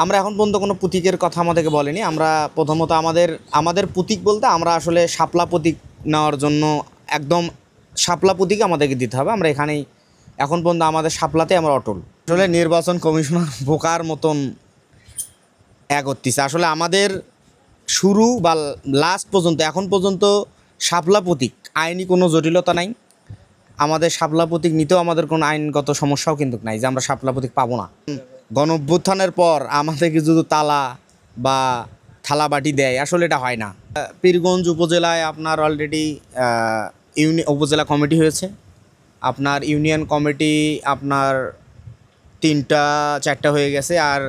আমরা এখন পর্যন্ত কোনো প্রতীকের কথা আমাদেরকে বলেনি। আমরা প্রথমত আমাদের প্রতীক বলতে আমরা আসলে শাপলা প্রতীক নেওয়ার জন্য একদম শাপলা প্রতীক আমাদেরকে দিতে হবে। আমরা এখানেই এখন পর্যন্ত আমাদের শাপলাতে আমরা অটল। আসলে নির্বাচন কমিশনার বোকার মতন করতেছে। আসলে আমাদের শুরু বা লাস্ট পর্যন্ত এখন পর্যন্ত শাপলা প্রতীক আইনি কোনো জটিলতা নাই। আমাদের শাপলা প্রতীক নিতেও আমাদের কোনো আইনগত সমস্যাও কিন্তু নাই যে আমরা শাপলা প্রতীক পাবো না। গণঅভ্যুত্থানের পর আমাদেরকে যদি তালা বা থালাবাটি দেয়, আসলে এটা হয় না। পীরগঞ্জ উপজেলায় আপনার অলরেডি উপজেলা কমিটি হয়েছে, আপনার ইউনিয়ন কমিটি আপনার 3-4টা হয়ে গেছে, আর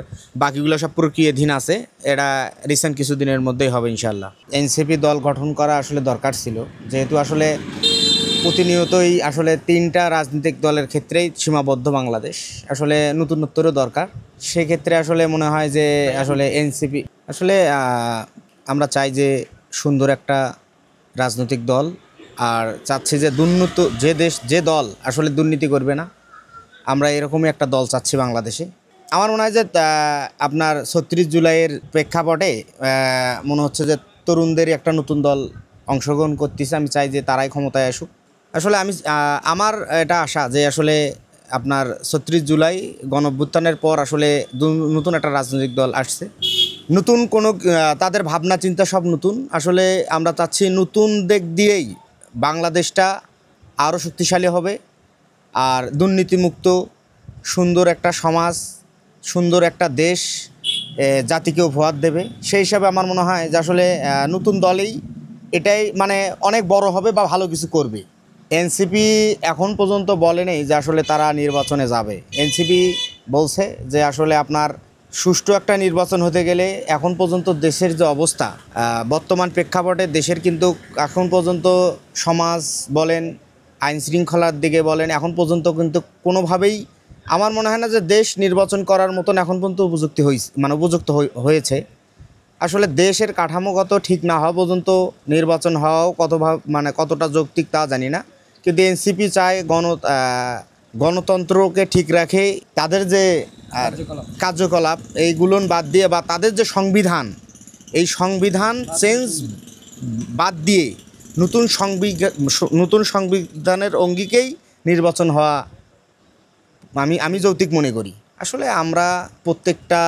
বাকিগুলো সব প্রক্রিয়াধীন আছে। এটা রিসেন্ট কিছুদিনের মধ্যেই হবে ইনশাল্লাহ। এনসিপি দল গঠন করা আসলে দরকার ছিল, যেহেতু আসলে প্রতিনিয়তই আসলে 3টা রাজনৈতিক দলের ক্ষেত্রেই সীমাবদ্ধ বাংলাদেশ। আসলে নতুনত্বরও দরকার। সেক্ষেত্রে আসলে মনে হয় যে আসলে এনসিপি আসলে আমরা চাই যে সুন্দর একটা রাজনৈতিক দল, আর চাচ্ছি যে যে দল আসলে দুর্নীতি করবে না, আমরা এরকমই একটা দল চাচ্ছি বাংলাদেশে। আমার মনে হয় যে আপনার 36 জুলাইয়ের প্রেক্ষাপটে মনে হচ্ছে যে তরুণদেরই একটা নতুন দল অংশগ্রহণ করতেছে। আমি চাই যে তারাই ক্ষমতায় আসুক। আসলে আমার এটা আশা যে আসলে আপনার 36 জুলাই গণঅভ্যুত্থানের পর আসলে নতুন একটা রাজনৈতিক দল আসছে। নতুন কোনো তাদের ভাবনা চিন্তা সব নতুন। আসলে আমরা চাচ্ছি নতুন দিক দিয়েই বাংলাদেশটা আরও শক্তিশালী হবে, আর দুর্নীতিমুক্ত সুন্দর একটা সমাজ, সুন্দর একটা দেশ জাতিকে উপহার দেবে। সেই হিসাবে আমার মনে হয় যে আসলে নতুন দলেই এটাই মানে অনেক বড় হবে বা ভালো কিছু করবে। এনসিপি এখন পর্যন্ত বলে নেই যে আসলে তারা নির্বাচনে যাবে। এনসিপি বলছে যে আসলে আপনার সুষ্ঠু একটা নির্বাচন হতে গেলে এখন পর্যন্ত দেশের যে অবস্থা, বর্তমান প্রেক্ষাপটে দেশের কিন্তু এখন পর্যন্ত সমাজ বলেন, আইন শৃঙ্খলার দিকে বলেন, এখন পর্যন্ত কিন্তু কোনোভাবেই আমার মনে হয় না যে দেশ নির্বাচন করার মতন এখন পর্যন্ত উপযুক্ত হয়েছে। আসলে দেশের কাঠামোগত ঠিক না হওয়া পর্যন্ত নির্বাচন হওয়াও কতটা যৌক্তিক তা জানি না। কিন্তু এনসিপি চায় গণতন্ত্রকে ঠিক রাখে, তাদের যে কার্যকলাপ এইগুলো বাদ দিয়ে বা তাদের যে সংবিধান, এই সংবিধান চেঞ্জ বাদ দিয়ে নতুন সংবিধানের অঙ্গিকেই নির্বাচন হওয়া আমি যৌক্তিক মনে করি। আসলে আমরা প্রত্যেকটা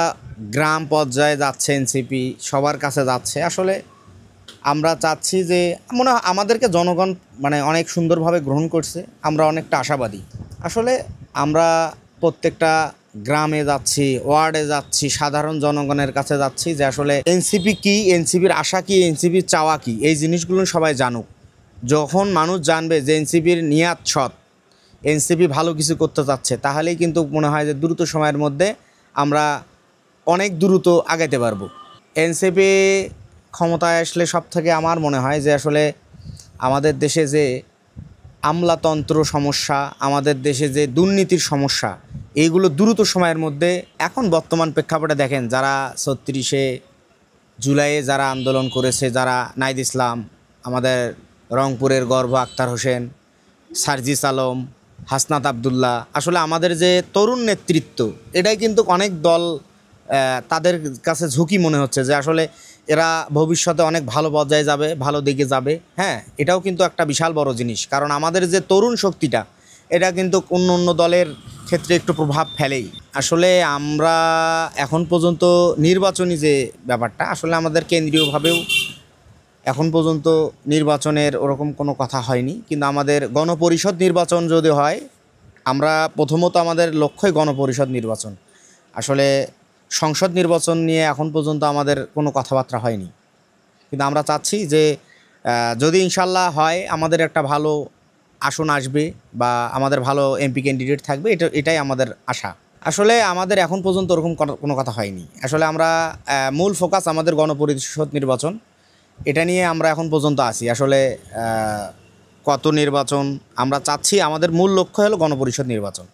গ্রাম পর্যায়ে যাচ্ছে, এনসিপি সবার কাছে যাচ্ছে। আসলে আমরা চাচ্ছি যে মনে হয় আমাদেরকে জনগণ অনেক সুন্দরভাবে গ্রহণ করছে, আমরা অনেকটা আশাবাদী। আসলে আমরা প্রত্যেকটা গ্রামে যাচ্ছি, ওয়ার্ডে যাচ্ছি, সাধারণ জনগণের কাছে যাচ্ছি যে আসলে এনসিপি কী, এনসিপির আশা কী, এনসিপির চাওয়া কী, এই জিনিসগুলো সবাই জানুক। যখন মানুষ জানবে যে এনসিপির নিয়াত সৎ, এনসিপি ভালো কিছু করতে চাচ্ছে, তাহলেই কিন্তু মনে হয় যে দ্রুত সময়ের মধ্যে আমরা অনেক দ্রুত আগাইতে পারবো। এনসিপি ক্ষমতায় আসলে সব থেকে আমার মনে হয় যে আসলে আমাদের দেশে যে আমলাতন্ত্র সমস্যা, আমাদের দেশে যে দুর্নীতির সমস্যা, এইগুলো দ্রুত সময়ের মধ্যে এখন বর্তমান প্রেক্ষাপটে দেখেন, যারা 36শে জুলাইয়ে যারা আন্দোলন করেছে, যারা নাহিদ ইসলাম, আমাদের রংপুরের গর্ব আক্তার হোসেন, সার্জিস আলম, হাসনাত আবদুল্লাহ, আসলে আমাদের যে তরুণ নেতৃত্ব, এটাই কিন্তু অনেক দল তাদের কাছে ঝুঁকি মনে হচ্ছে যে আসলে এরা ভবিষ্যতে অনেক ভালো পর্যায়ে যাবে, ভালো দিকে যাবে। হ্যাঁ, এটাও কিন্তু একটা বিশাল বড় জিনিস, কারণ আমাদের যে তরুণ শক্তিটা, এটা কিন্তু অন্য দলের ক্ষেত্রে একটু প্রভাব ফেলেই। আসলে আমরা এখন পর্যন্ত নির্বাচনী যে ব্যাপারটা, আসলে আমাদের কেন্দ্রীয়ভাবেও এখন পর্যন্ত নির্বাচনের ওরকম কোনো কথা হয়নি। কিন্তু আমাদের গণপরিষদ নির্বাচন যদি হয়, আমরা প্রথমত আমাদের লক্ষ্যই গণপরিষদ নির্বাচন। আসলে সংসদ নির্বাচন নিয়ে এখন পর্যন্ত আমাদের কোনো কথাবার্তা হয়নি, কিন্তু আমরা চাচ্ছি যে যদি ইনশাল্লাহ হয়, আমাদের একটা ভালো আসন আসবে বা আমাদের ভালো এমপি ক্যান্ডিডেট থাকবে, এটাই আমাদের আশা। আসলে আমাদের এখন পর্যন্ত ওরকম কোনো কথা হয়নি। আসলে আমরা মূল ফোকাস আমাদের গণপরিষদ নির্বাচন, এটা নিয়ে আমরা এখন পর্যন্ত আছি। আসলে কত নির্বাচন আমরা চাচ্ছি, আমাদের মূল লক্ষ্য হলো গণপরিষদ নির্বাচন।